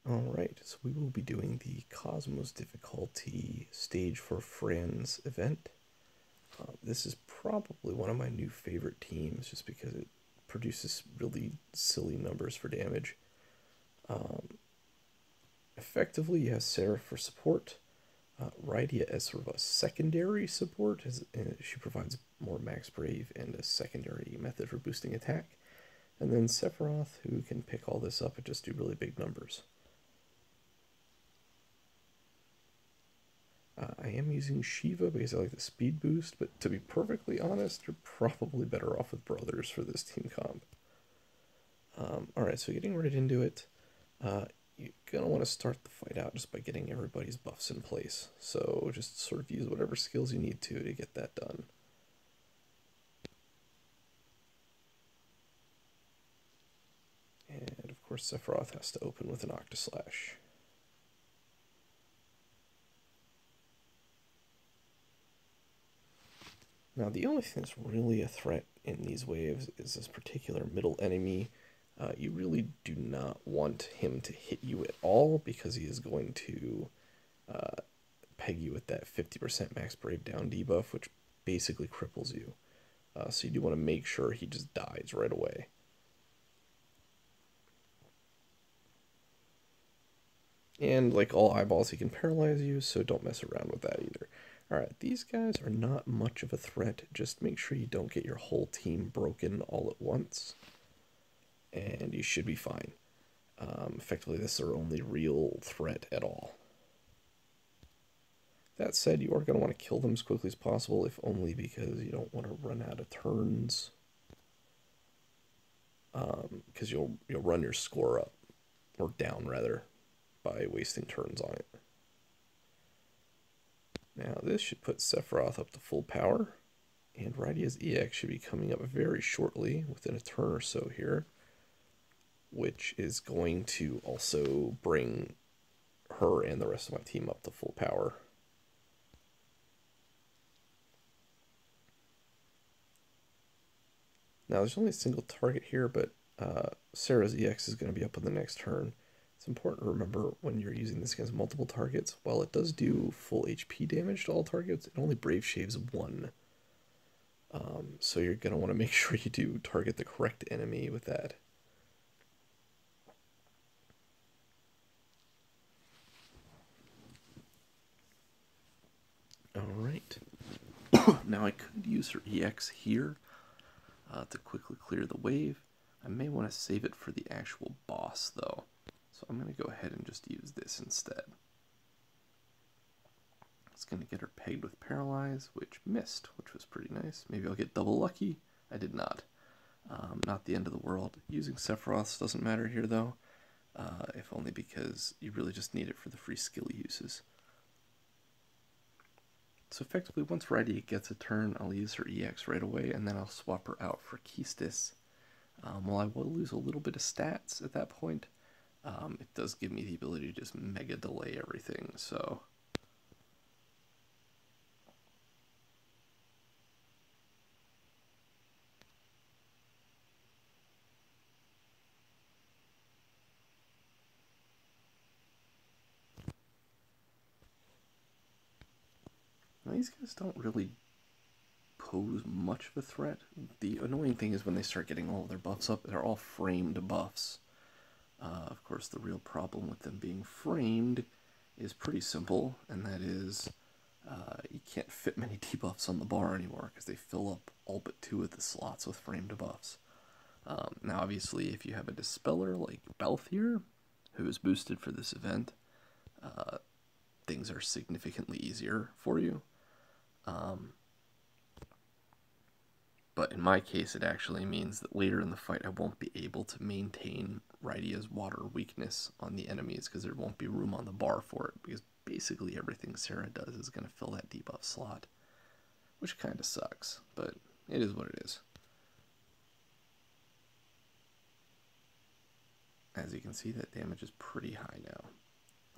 Alright, so we will be doing the Cosmos difficulty stage for Fran's event. This is probably one of my new favorite teams just because it produces really silly numbers for damage. Um, Effectively, you have Serah for support, Rydia as sort of a secondary support. She provides more max brave and a secondary method for boosting attack. And then Sephiroth, who can pick all this up and just do really big numbers. I am using Shiva because I like the speed boost, but to be perfectly honest, you're probably better off with brothers for this team comp. Alright, so getting right into it, you're going to want to start the fight out just by getting everybody's buffs in place. So just sort of use whatever skills you need to get that done. And of course Sephiroth has to open with an Octaslash. Now the only thing that's really a threat in these waves is this particular middle enemy. You really do not want him to hit you at all because he is going to peg you with that 50% max brave down debuff, which basically cripples you. So you do want to make sure he just dies right away. And like all eyeballs, he can paralyze you, so don't mess around with that either. Alright, these guys are not much of a threat. Just make sure you don't get your whole team broken all at once. And you should be fine. Effectively, this is our only real threat at all. That said, you are going to want to kill them as quickly as possible, if only because you don't want to run out of turns. Because you'll run your score up, or down rather, by wasting turns on it. Now this should put Sephiroth up to full power, and Rydia's EX should be coming up very shortly, within a turn or so here, which is going to also bring her and the rest of my team up to full power. Now there's only a single target here, but Serah's EX is going to be up on the next turn. It's important to remember when you're using this against multiple targets, while it does do full HP damage to all targets, it only brave shaves one. So you're going to want to make sure you do target the correct enemy with that. Alright. Now I could use her EX here to quickly clear the wave. I may want to save it for the actual boss though. So I'm going to go ahead and just use this instead. It's going to get her pegged with Paralyze, which missed, which was pretty nice. Maybe I'll get double lucky. I did not. Not the end of the world. Using Sephiroth doesn't matter here though, if only because you really just need it for the free skill uses. So effectively, once Rydia gets a turn, I'll use her EX right away, and then I'll swap her out for Quistis. While I will lose a little bit of stats at that point, it does give me the ability to just mega delay everything, so... Now, these guys don't really pose much of a threat. The annoying thing is when they start getting all of their buffs up, they're all framed buffs. Of course, the real problem with them being framed is pretty simple, and that is you can't fit many debuffs on the bar anymore because they fill up all but 2 of the slots with framed buffs. Now, obviously, if you have a Dispeller like Balthier, who is boosted for this event, things are significantly easier for you. But in my case, it actually means that later in the fight, I won't be able to maintain Rydia's water weakness on the enemies because there won't be room on the bar for it, because basically everything Serah does is going to fill that debuff slot, which kind of sucks, but it is what it is. As you can see, that damage is pretty high now.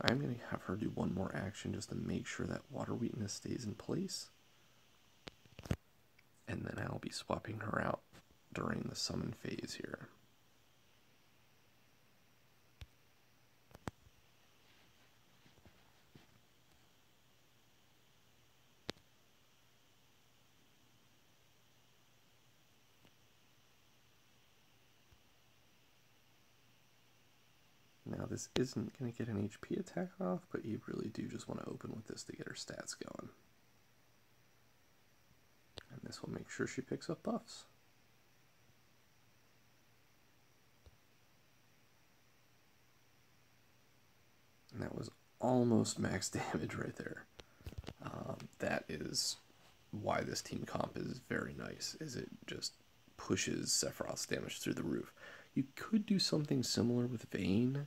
I'm going to have her do one more action just to make sure that water weakness stays in place. And then I'll be swapping her out during the summon phase here. Now this isn't going to get an HP attack off, but you really do just want to open with this to get her stats going. And this will make sure she picks up buffs. And that was almost max damage right there. That is why this team comp is very nice, is it just pushes Sephiroth's damage through the roof. You could do something similar with Vayne.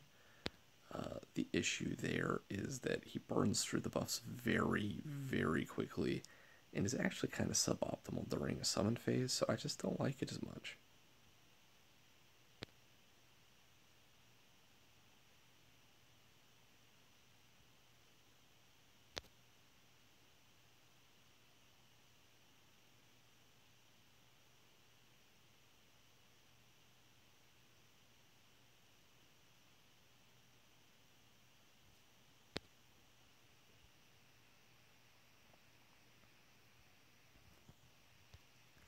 The issue there is that he burns through the buffs very, very quickly and is actually kind of suboptimal during a summon phase, so I just don't like it as much.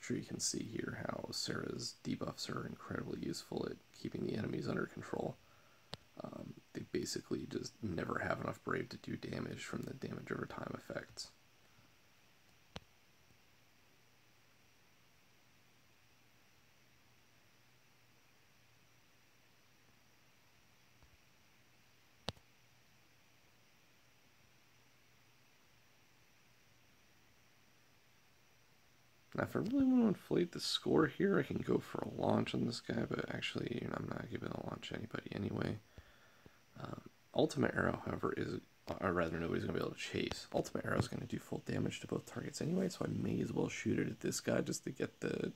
Sure, you can see here how Serah's debuffs are incredibly useful at keeping the enemies under control. They basically just never have enough Brave to do damage from the damage over time effects. Now, if I really want to inflate the score here, I can go for a launch on this guy, but actually, I'm not giving a launch to anybody anyway. Ultimate Arrow, however, or rather, nobody's going to be able to chase. Ultimate Arrow is going to do full damage to both targets anyway, so I may as well shoot it at this guy just to get the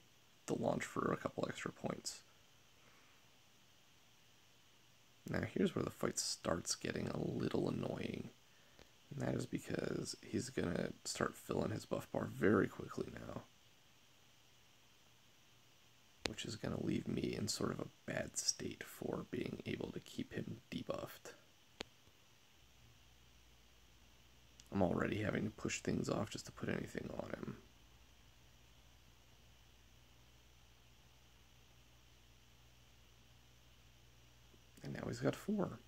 launch for a couple extra points. Now, here's where the fight starts getting a little annoying. And that is because he's going to start filling his buff bar very quickly now, which is going to leave me in sort of a bad state for being able to keep him debuffed. I'm already having to push things off just to put anything on him. And now he's got 4.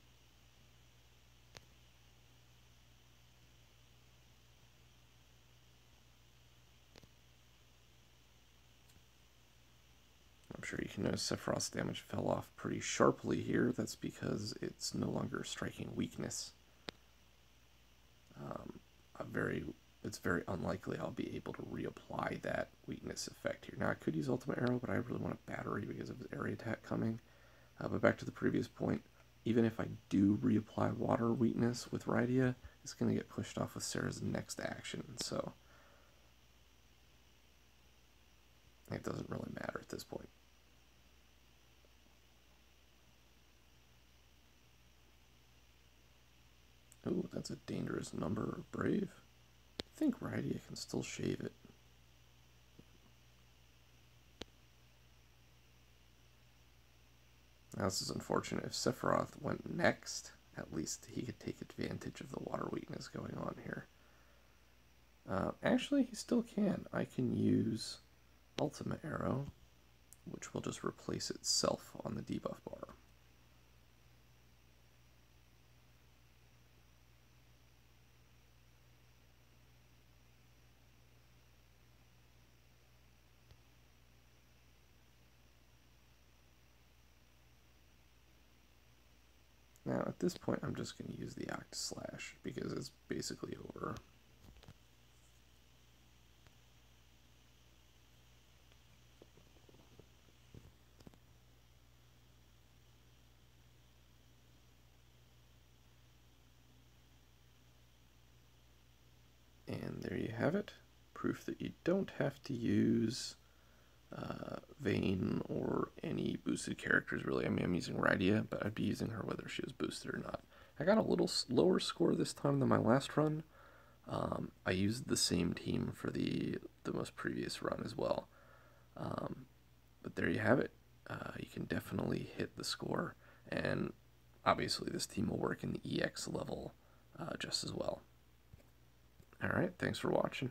I'm sure you can notice Sephiroth's damage fell off pretty sharply here. That's because it's no longer striking weakness. It's very unlikely I'll be able to reapply that weakness effect here. Now, I could use Ultimate Arrow, but I really want a battery because of his area attack coming. But back to the previous point, even if I do reapply water weakness with Rydia, it's going to get pushed off with Serah's next action, so it doesn't really matter at this point. Ooh, that's a dangerous number of Brave. I think Rydia can still shave it. Now, this is unfortunate. If Sephiroth went next, at least he could take advantage of the water weakness going on here. Actually, he still can. I can use Ultimate Arrow, which will just replace itself on the debuff bar. Now, at this point, I'm just going to use the Octa Slash because it's basically over. And there you have it. Proof that you don't have to use Vayne or any boosted characters, really. I mean, I'm using Rydia, but I'd be using her whether she was boosted or not. I got a little lower score this time than my last run. I used the same team for the most previous run as well. But there you have it. You can definitely hit the score, and obviously this team will work in the EX level just as well. Alright, thanks for watching.